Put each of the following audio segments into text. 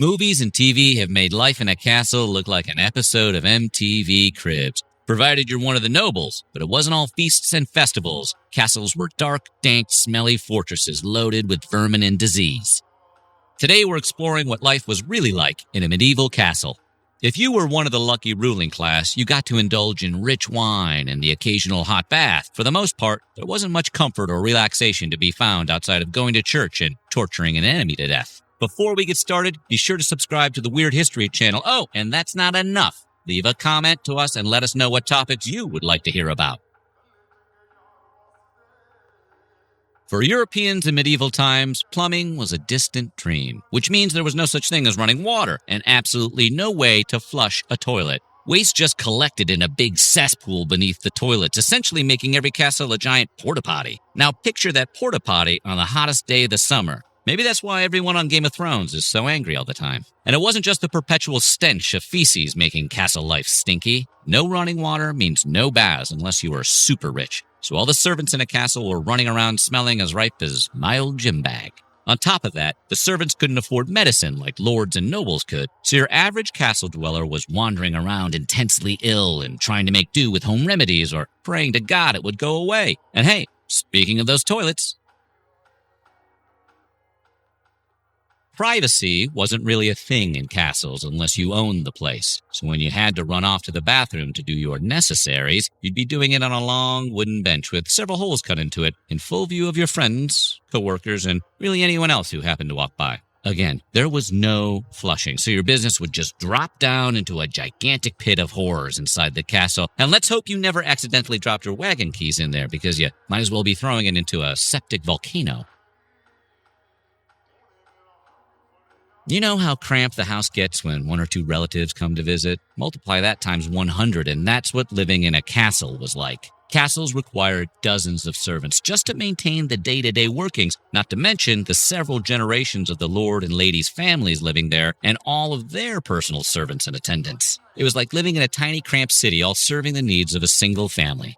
Movies and TV have made life in a castle look like an episode of MTV Cribs, provided you're one of the nobles, but it wasn't all feasts and festivals. Castles were dark, dank, smelly fortresses loaded with vermin and disease. Today we're exploring what life was really like in a medieval castle. If you were one of the lucky ruling class, you got to indulge in rich wine and the occasional hot bath. For the most part, there wasn't much comfort or relaxation to be found outside of going to church and torturing an enemy to death. Before we get started, be sure to subscribe to the Weird History channel. Oh, and that's not enough. Leave a comment to us and let us know what topics you would like to hear about. For Europeans in medieval times, plumbing was a distant dream, which means there was no such thing as running water and absolutely no way to flush a toilet. Waste just collected in a big cesspool beneath the toilets, essentially making every castle a giant porta-potty. Now picture that porta-potty on the hottest day of the summer. Maybe that's why everyone on Game of Thrones is so angry all the time. And it wasn't just the perpetual stench of feces making castle life stinky. No running water means no baths unless you are super rich. So all the servants in a castle were running around smelling as ripe as my old gym bag. On top of that, the servants couldn't afford medicine like lords and nobles could, so your average castle dweller was wandering around intensely ill and trying to make do with home remedies or praying to God it would go away. And hey, speaking of those toilets, privacy wasn't really a thing in castles unless you owned the place. So when you had to run off to the bathroom to do your necessaries, you'd be doing it on a long wooden bench with several holes cut into it in full view of your friends, co-workers, and really anyone else who happened to walk by. Again, there was no flushing, so your business would just drop down into a gigantic pit of horrors inside the castle. And let's hope you never accidentally dropped your wagon keys in there because you might as well be throwing it into a septic volcano. You know how cramped the house gets when one or two relatives come to visit? Multiply that times 100, and that's what living in a castle was like. Castles required dozens of servants just to maintain the day-to-day workings, not to mention the several generations of the lord and lady's families living there and all of their personal servants and attendants. It was like living in a tiny cramped city, all serving the needs of a single family.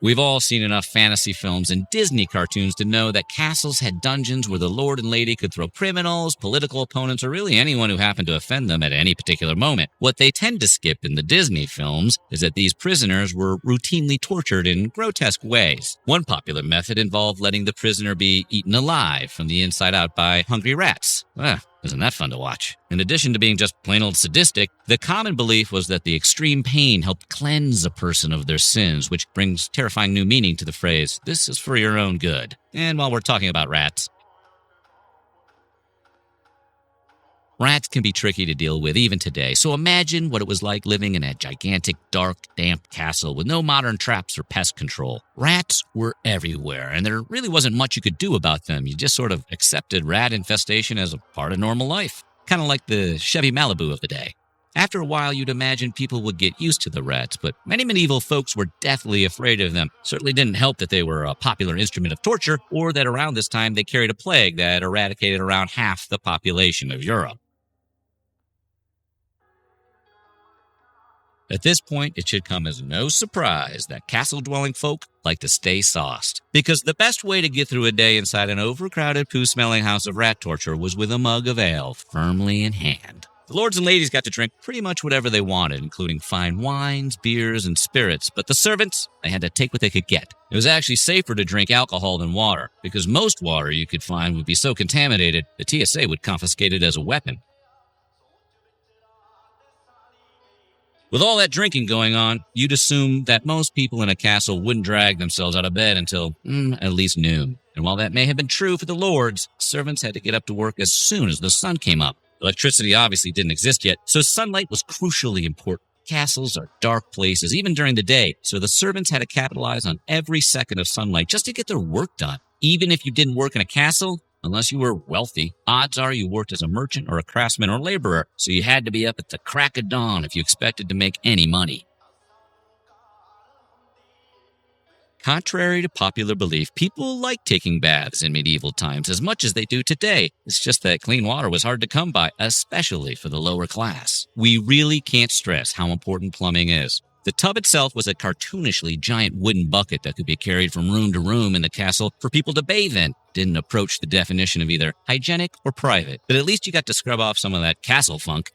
We've all seen enough fantasy films and Disney cartoons to know that castles had dungeons where the lord and lady could throw criminals, political opponents, or really anyone who happened to offend them at any particular moment. What they tend to skip in the Disney films is that these prisoners were routinely tortured in grotesque ways. One popular method involved letting the prisoner be eaten alive from the inside out by hungry rats. Isn't that fun to watch? In addition to being just plain old sadistic, the common belief was that the extreme pain helped cleanse a person of their sins, which brings terrifying new meaning to the phrase, "This is for your own good." And while we're talking about rats, rats can be tricky to deal with even today, so imagine what it was like living in a gigantic, dark, damp castle with no modern traps or pest control. Rats were everywhere, and there really wasn't much you could do about them. You just sort of accepted rat infestation as a part of normal life, kind of like the Chevy Malibu of the day. After a while, you'd imagine people would get used to the rats, but many medieval folks were deathly afraid of them. Certainly didn't help that they were a popular instrument of torture, or that around this time they carried a plague that eradicated around half the population of Europe. At this point, it should come as no surprise that castle-dwelling folk like to stay sauced. Because the best way to get through a day inside an overcrowded, poo-smelling house of rat torture was with a mug of ale firmly in hand. The lords and ladies got to drink pretty much whatever they wanted, including fine wines, beers, and spirits. But the servants, they had to take what they could get. It was actually safer to drink alcohol than water, because most water you could find would be so contaminated, the TSA would confiscate it as a weapon. With all that drinking going on, you'd assume that most people in a castle wouldn't drag themselves out of bed until at least noon. And while that may have been true for the lords, servants had to get up to work as soon as the sun came up. Electricity obviously didn't exist yet, so sunlight was crucially important. Castles are dark places, even during the day, so the servants had to capitalize on every second of sunlight just to get their work done. Even if you didn't work in a castle, unless you were wealthy, odds are you worked as a merchant or a craftsman or laborer, so you had to be up at the crack of dawn if you expected to make any money. Contrary to popular belief, people liked taking baths in medieval times as much as they do today. It's just that clean water was hard to come by, especially for the lower class. We really can't stress how important plumbing is. The tub itself was a cartoonishly giant wooden bucket that could be carried from room to room in the castle for people to bathe in. Didn't approach the definition of either hygienic or private, but at least you got to scrub off some of that castle funk.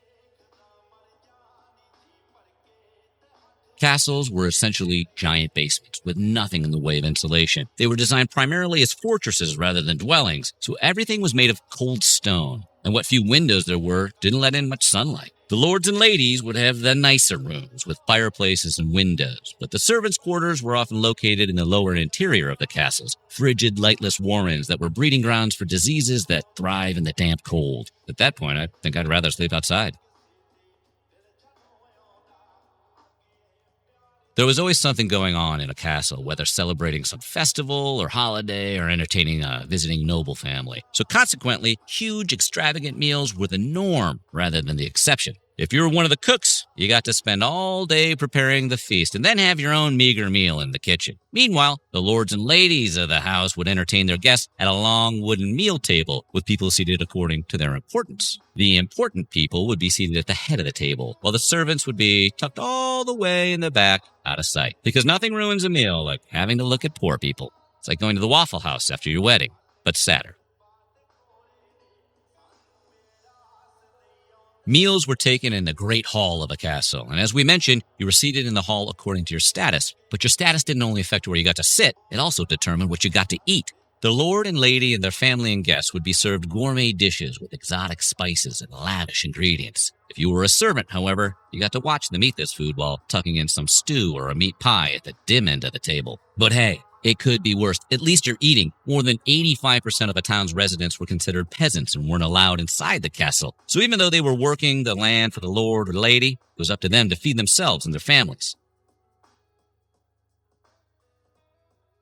Castles were essentially giant basements with nothing in the way of insulation. They were designed primarily as fortresses rather than dwellings, so everything was made of cold stone, and what few windows there were didn't let in much sunlight. The lords and ladies would have the nicer rooms with fireplaces and windows, but the servants' quarters were often located in the lower interior of the castles, frigid, lightless warrens that were breeding grounds for diseases that thrive in the damp cold. At that point, I think I'd rather sleep outside. There was always something going on in a castle, whether celebrating some festival or holiday or entertaining a visiting noble family. So consequently, huge, extravagant meals were the norm rather than the exception. If you were one of the cooks, you got to spend all day preparing the feast and then have your own meager meal in the kitchen. Meanwhile, the lords and ladies of the house would entertain their guests at a long wooden meal table with people seated according to their importance. The important people would be seated at the head of the table, while the servants would be tucked all the way in the back, out of sight. Because nothing ruins a meal like having to look at poor people. It's like going to the Waffle House after your wedding, but sadder. Meals were taken in the great hall of a castle, and as we mentioned, you were seated in the hall according to your status. But your status didn't only affect where you got to sit, it also determined what you got to eat. The lord and lady and their family and guests would be served gourmet dishes with exotic spices and lavish ingredients. If you were a servant, however, you got to watch them eat this food while tucking in some stew or a meat pie at the dim end of the table. But hey, it could be worse. At least you're eating. More than 85% of a town's residents were considered peasants and weren't allowed inside the castle. So even though they were working the land for the lord or lady, it was up to them to feed themselves and their families.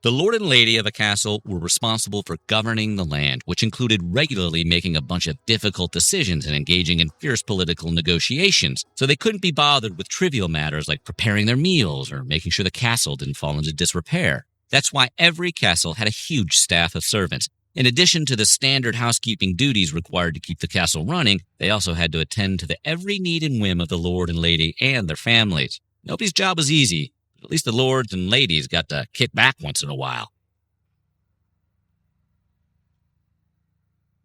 The lord and lady of a castle were responsible for governing the land, which included regularly making a bunch of difficult decisions and engaging in fierce political negotiations. So they couldn't be bothered with trivial matters like preparing their meals or making sure the castle didn't fall into disrepair. That's why every castle had a huge staff of servants. In addition to the standard housekeeping duties required to keep the castle running, they also had to attend to the every need and whim of the lord and lady and their families. Nobody's job was easy. At least the lords and ladies got to kick back once in a while.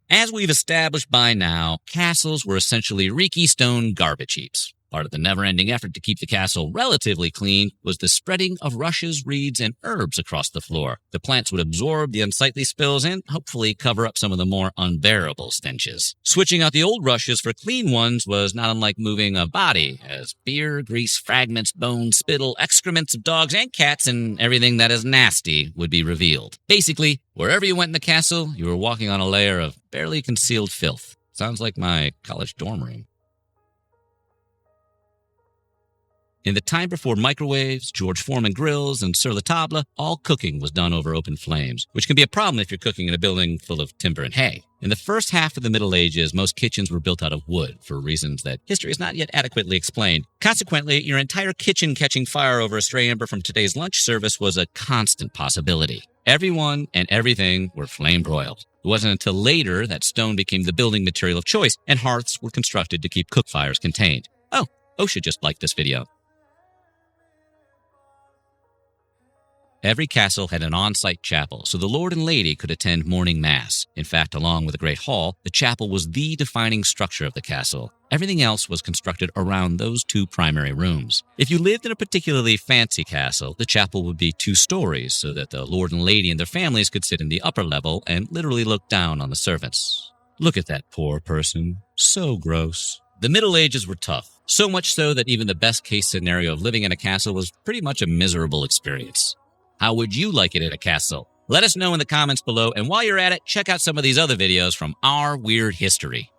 As we've established by now, castles were essentially reeky stone garbage heaps. Part of the never-ending effort to keep the castle relatively clean was the spreading of rushes, reeds, and herbs across the floor. The plants would absorb the unsightly spills and hopefully cover up some of the more unbearable stenches. Switching out the old rushes for clean ones was not unlike moving a body, as beer, grease, fragments, bones, spittle, excrements of dogs and cats, and everything that is nasty would be revealed. Basically, wherever you went in the castle, you were walking on a layer of barely concealed filth. Sounds like my college dorm room. In the time before microwaves, George Foreman grills, and sur la table, all cooking was done over open flames, which can be a problem if you're cooking in a building full of timber and hay. In the first half of the Middle Ages, most kitchens were built out of wood for reasons that history has not yet adequately explained. Consequently, your entire kitchen catching fire over a stray ember from today's lunch service was a constant possibility. Everyone and everything were flame broiled. It wasn't until later that stone became the building material of choice, and hearths were constructed to keep cook fires contained. Oh, OSHA just liked this video. Every castle had an on-site chapel, so the lord and lady could attend morning mass. In fact, along with the great hall, the chapel was the defining structure of the castle. Everything else was constructed around those two primary rooms. If you lived in a particularly fancy castle, the chapel would be 2 stories, so that the lord and lady and their families could sit in the upper level and literally look down on the servants. Look at that poor person. So gross. The Middle Ages were tough, so much so that even the best-case scenario of living in a castle was pretty much a miserable experience. How would you like it at a castle? Let us know in the comments below, and while you're at it, check out some of these other videos from our weird history.